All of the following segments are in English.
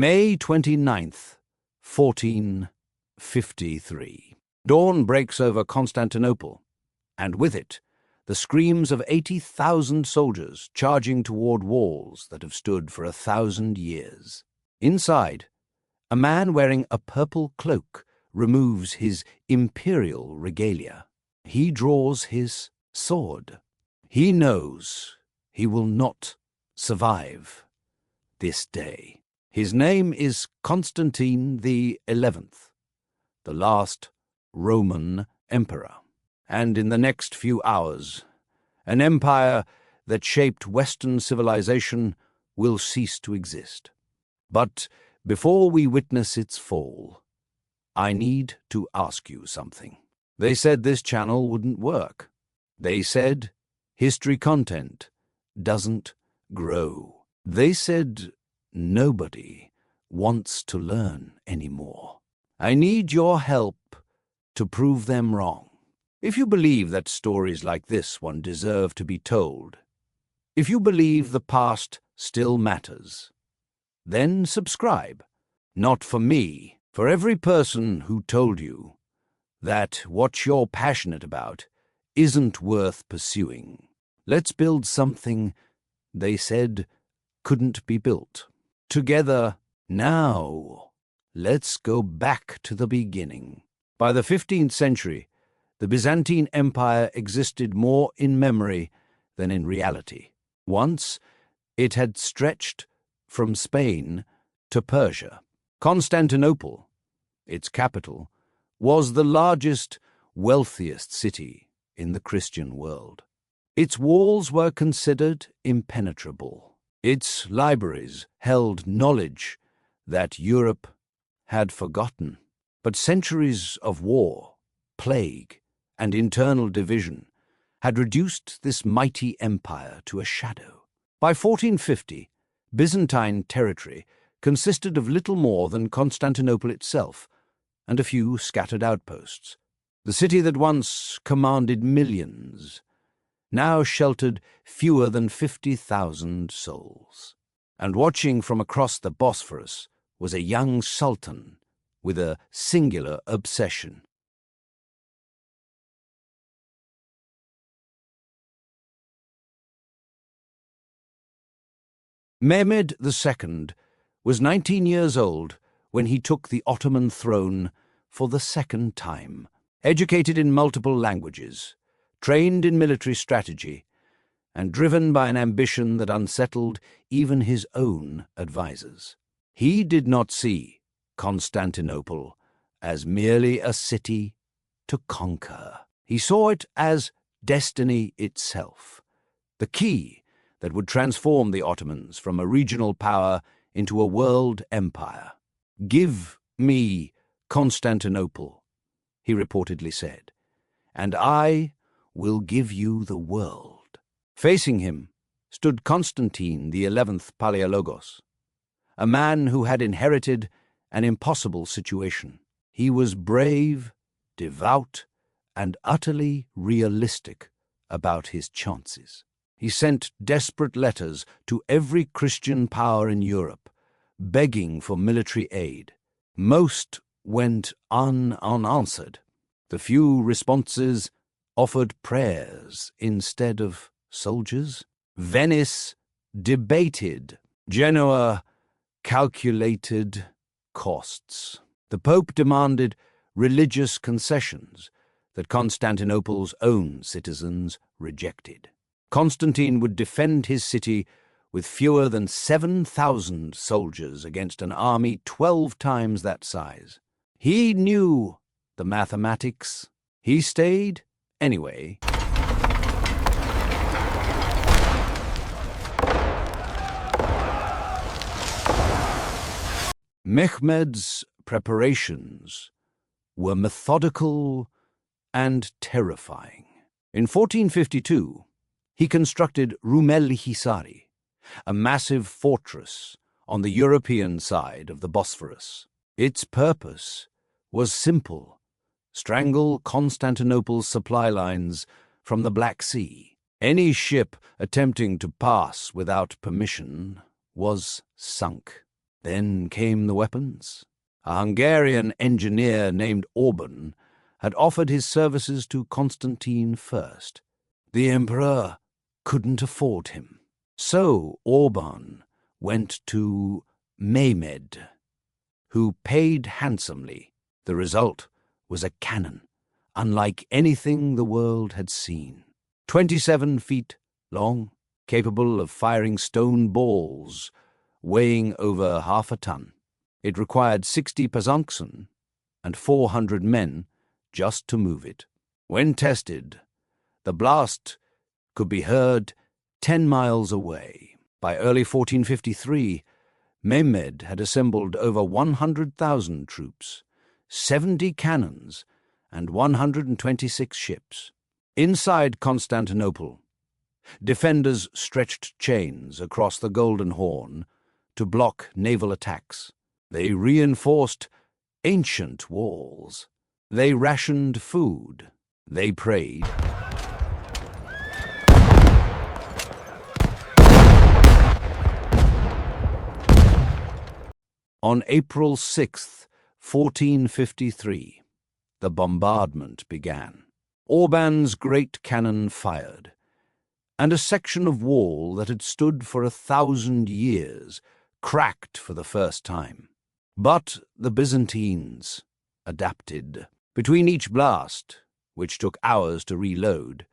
May 29th, 1453. Dawn breaks over Constantinople, and with it, the screams of 80,000 soldiers charging toward walls that have stood for 1,000 years. Inside, a man wearing a purple cloak removes his imperial regalia. He draws his sword. He knows he will not survive this day. His name is Constantine XI, the last Roman emperor. And in the next few hours, an empire that shaped Western civilization will cease to exist. But before we witness its fall, I need to ask you something. They said this channel wouldn't work. They said history content doesn't grow. They said nobody wants to learn anymore. I need your help to prove them wrong. If you believe that stories like this one deserve to be told, if you believe the past still matters, then subscribe. Not for me, for every person who told you that what you're passionate about isn't worth pursuing. Let's build something they said couldn't be built. Together, now, let's go back to the beginning. By the 15th century, the Byzantine Empire existed more in memory than in reality. Once, it had stretched from Spain to Persia. Constantinople, its capital, was the largest, wealthiest city in the Christian world. Its walls were considered impenetrable. Its libraries held knowledge that Europe had forgotten. But centuries of war, plague, and internal division had reduced this mighty empire to a shadow. By 1450, Byzantine territory consisted of little more than Constantinople itself and a few scattered outposts. The city that once commanded millions now sheltered fewer than 50,000 souls. And watching from across the Bosphorus was a young sultan with a singular obsession. Mehmed II was 19 years old when he took the Ottoman throne for the second time. Educated in multiple languages, trained in military strategy, and driven by an ambition that unsettled even his own advisers, he did not see Constantinople as merely a city to conquer. He saw it as destiny itself, the key that would transform the Ottomans from a regional power into a world empire. "Give me Constantinople," he reportedly said, "and I will give you the world." Facing him stood Constantine XI Palaiologos, a man who had inherited an impossible situation. He was brave, devout, and utterly realistic about his chances. He sent desperate letters to every Christian power in Europe, begging for military aid. Most went unanswered. The few responses offered prayers instead of soldiers. Venice debated. Genoa calculated costs. The Pope demanded religious concessions that Constantinople's own citizens rejected. Constantine would defend his city with fewer than 7,000 soldiers against an army 12 times that size. He knew the mathematics. He stayed anyway. Mehmed's preparations were methodical and terrifying. In 1452, he constructed Rumelihisarı, a massive fortress on the European side of the Bosphorus. Its purpose was simple: strangle Constantinople's supply lines from the Black Sea. Any ship attempting to pass without permission was sunk. Then came the weapons. A Hungarian engineer named Orban had offered his services to Constantine I. The emperor couldn't afford him. So Orban went to Mehmed, who paid handsomely. The result was a cannon, unlike anything the world had seen. 27 feet long, capable of firing stone balls, weighing over half a ton. It required 60 pasanxen and 400 men just to move it. When tested, the blast could be heard 10 miles away. By early 1453, Mehmed had assembled over 100,000 troops, 70 cannons, and 126 ships. Inside Constantinople, defenders stretched chains across the Golden Horn to block naval attacks. They reinforced ancient walls. They rationed food. They prayed. On April 6, 1453, the bombardment began. Orban's great cannon fired, and a section of wall that had stood for 1,000 years cracked for the first time. But the Byzantines adapted. Between each blast, which took hours to reload,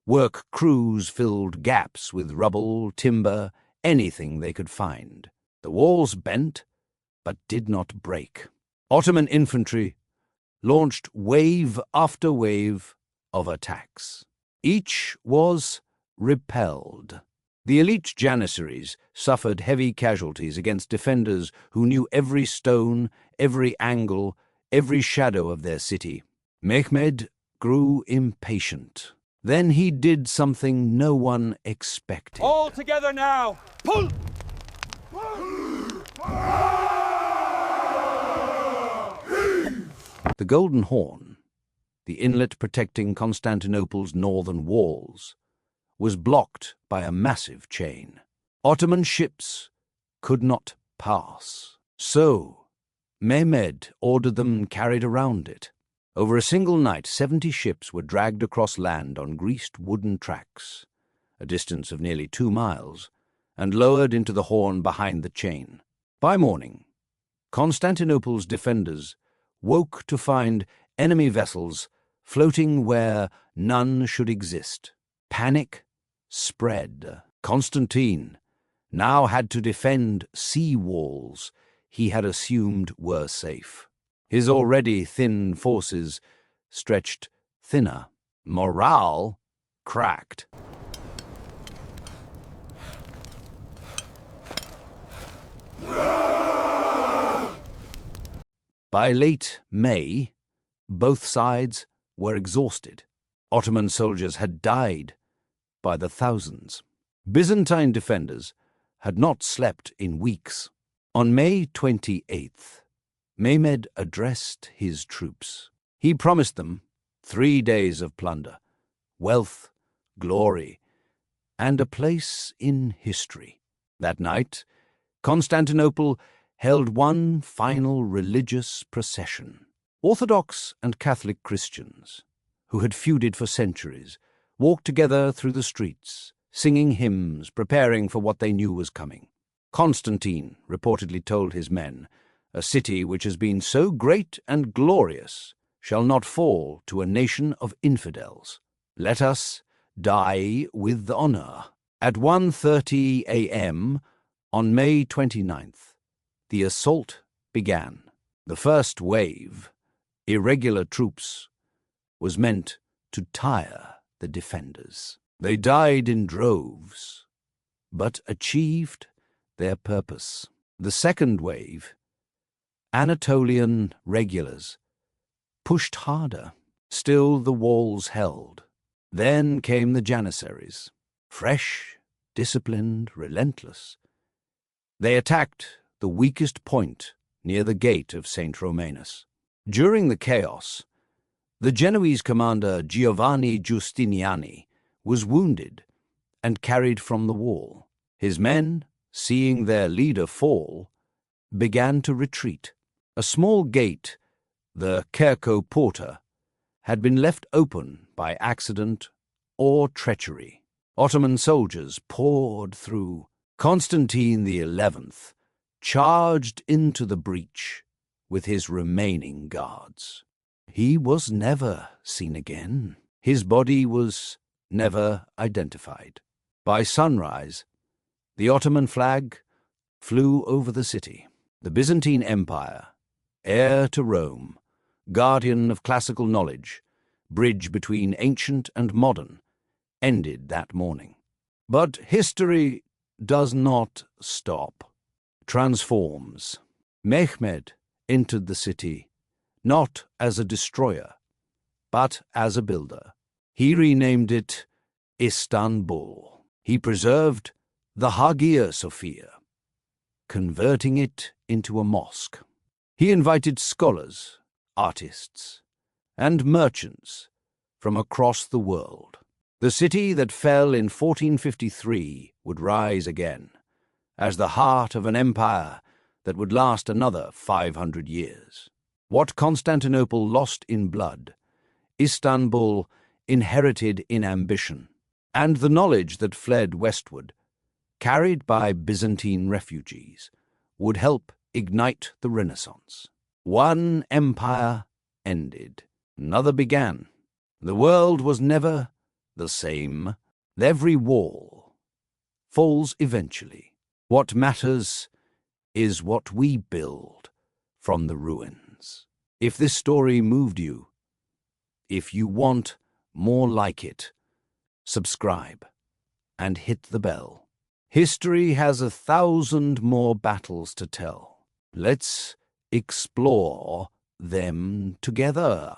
work crews filled gaps with rubble, timber, anything they could find. The walls bent, but did not break. Ottoman infantry launched wave after wave of attacks. Each was repelled. The elite janissaries suffered heavy casualties against defenders who knew every stone, every angle, every shadow of their city. Mehmed grew impatient. Then he did something no one expected. All together now! Pull! The Golden Horn, the inlet protecting Constantinople's northern walls, was blocked by a massive chain. Ottoman ships could not pass. So Mehmed ordered them carried around it. Over a single night, 70 ships were dragged across land on greased wooden tracks, a distance of nearly 2 miles, and lowered into the horn behind the chain. By morning, Constantinople's defenders woke to find enemy vessels floating where none should exist. Panic spread. Constantine now had to defend sea walls he had assumed were safe. His already thin forces stretched thinner. Morale cracked. By late May, both sides were exhausted. Ottoman soldiers had died by the thousands. Byzantine defenders had not slept in weeks. On May 28th, Mehmed addressed his troops. He promised them 3 days of plunder, wealth, glory, and a place in history. That night, Constantinople held one final religious procession. Orthodox and Catholic Christians, who had feuded for centuries, walked together through the streets, singing hymns, preparing for what they knew was coming. Constantine reportedly told his men, "A city which has been so great and glorious shall not fall to a nation of infidels. Let us die with honor." At 1:30 a.m. on May 29th, the assault began. The first wave, irregular troops, was meant to tire the defenders. They died in droves, but achieved their purpose. The second wave, Anatolian regulars, pushed harder. Still the walls held. Then came the Janissaries, fresh, disciplined, relentless. They attacked the weakest point near the gate of St. Romanus. During the chaos, the Genoese commander Giovanni Giustiniani was wounded and carried from the wall. His men, seeing their leader fall, began to retreat. A small gate, the Kerko Porta, had been left open by accident or treachery. Ottoman soldiers poured through. Constantine XI charged into the breach with his remaining guards. He was never seen again. His body was never identified. By sunrise, the Ottoman flag flew over the city. The Byzantine Empire, heir to Rome, guardian of classical knowledge, bridge between ancient and modern, ended that morning. But history does not stop, transforms. Mehmed entered the city not as a destroyer, but as a builder. He renamed it Istanbul. He preserved the Hagia Sophia, converting it into a mosque. He invited scholars, artists, and merchants from across the world. The city that fell in 1453 would rise again, as the heart of an empire that would last another 500 years. What Constantinople lost in blood, Istanbul inherited in ambition, and the knowledge that fled westward, carried by Byzantine refugees, would help ignite the Renaissance. One empire ended, another began. The world was never the same. Every wall falls eventually. What matters is what we build from the ruins. If this story moved you, if you want more like it, subscribe and hit the bell. History has 1,000 more battles to tell. Let's explore them together.